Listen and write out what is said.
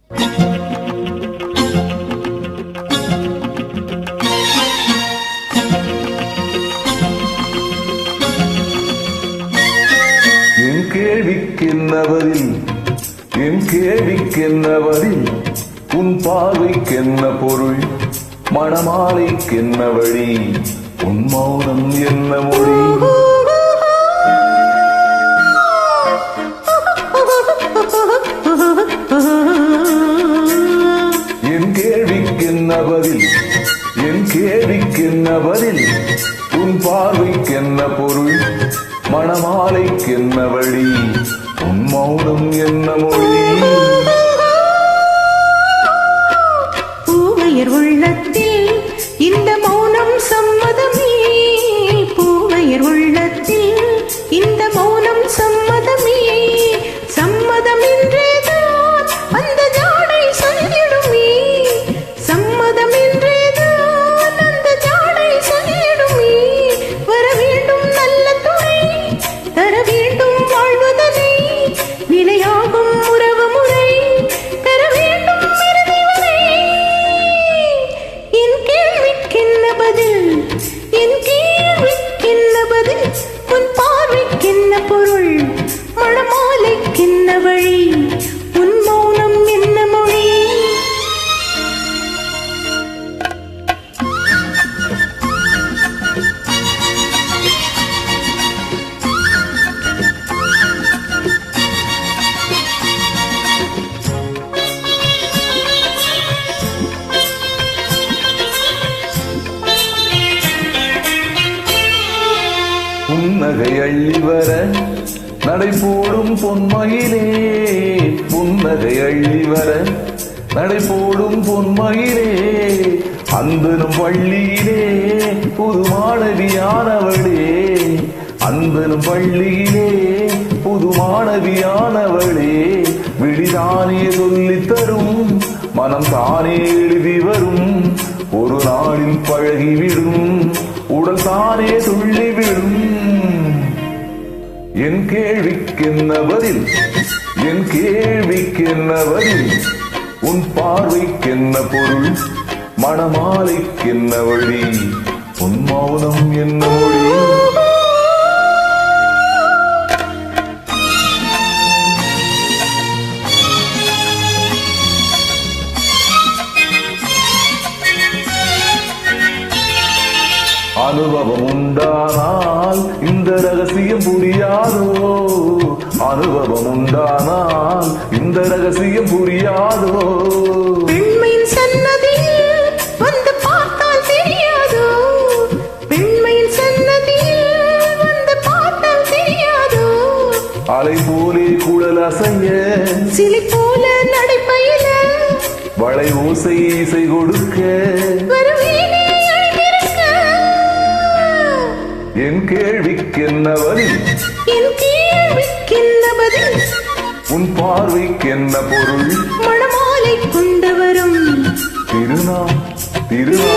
என் கேள்விக்கென்னவரில் உன் பார்வைக்கென்ன பொருள், மணமாலைக்கென்ன வழி, உன் மௌனம் என்ன மொழி. என் கேள்விக்கென்ன பதில், உன் பார்வைக்கென்ன பொருள், மணமாலைக்கென்ன வழி, உன் மௌனம் என்ன மொழி. பூவையர் உள்ளத்தில் இந்த மௌனம் சம்மதமே, பூவையர் உள்ளத்தில் இந்த மௌனம் சம்மதமே, சம்மதமின்றேதான் அந்த ஜாடை சொல்லிடுமே, சம்மதமின்றேதான் அந்த ஜாடை சொல்லிடுமே. வர வேண்டும் நல்ல துணை, தர வேண்டும் வாழ்வதனை, நிலையாகும் உறவு முறை தர வேண்டும் இறுதி வரை. என் கேள்விக்கென்ன பதில், என் கேள்விக்கென்ன பதில், உன் பார்வைக்கென்ன பொருள், மணமாலைக்கென்ன வழி, உன் மௌனம் என்ன மொழி. புன்னகை அள்ளி வர நடை போடும் பொன்மயிலே, புன்னகை அள்ளி வர நடை போடும் பொன்மயிலே, அந்தனும் பள்ளியிலே புது மாணவியானவளே, அந்தனும் பள்ளியிலே புது மாணவியானவளே. விழிதானே சொல்லித் தரும், மனம் தானே எழுதி வரும், ஒரு நாளில் பழகிவிடும், உடல் தானே துள்ளிவிடும். என் கேள்விக்கென்ன பதில், என் கேள்விக்கென்ன பதில், உன் பார்வைக்கென்ன பொருள், மணமாலைக்கென்ன வழி, உன் மௌனம் என்ன மொழி. அனுபவம் உண்டானால் இந்த ரகசியம் புரியாதோ, அனுபவம் உண்டானால் இந்த ரகசியம் புரியாதோ. பெண்மையின் சன்னதியில் வந்து பார்த்தால் தெரியாதோ, பெண்மையின் சன்னதியில் வந்து பார்த்தால் தெரியாதோ. அலை போலே குழல் அசைய, சிலை போல நடைபயில, வளை ஓசை இசை கொடுக்க, வருவேனே அழைத்திருக்க. என் கேள்விக்கென்ன பதில், என் கேள்விக்கென்ன பதில், உன் பார்வைக்கென்ன பொருள், மணமாலை கொண்டு வரும் திருநாள் திருநாள்.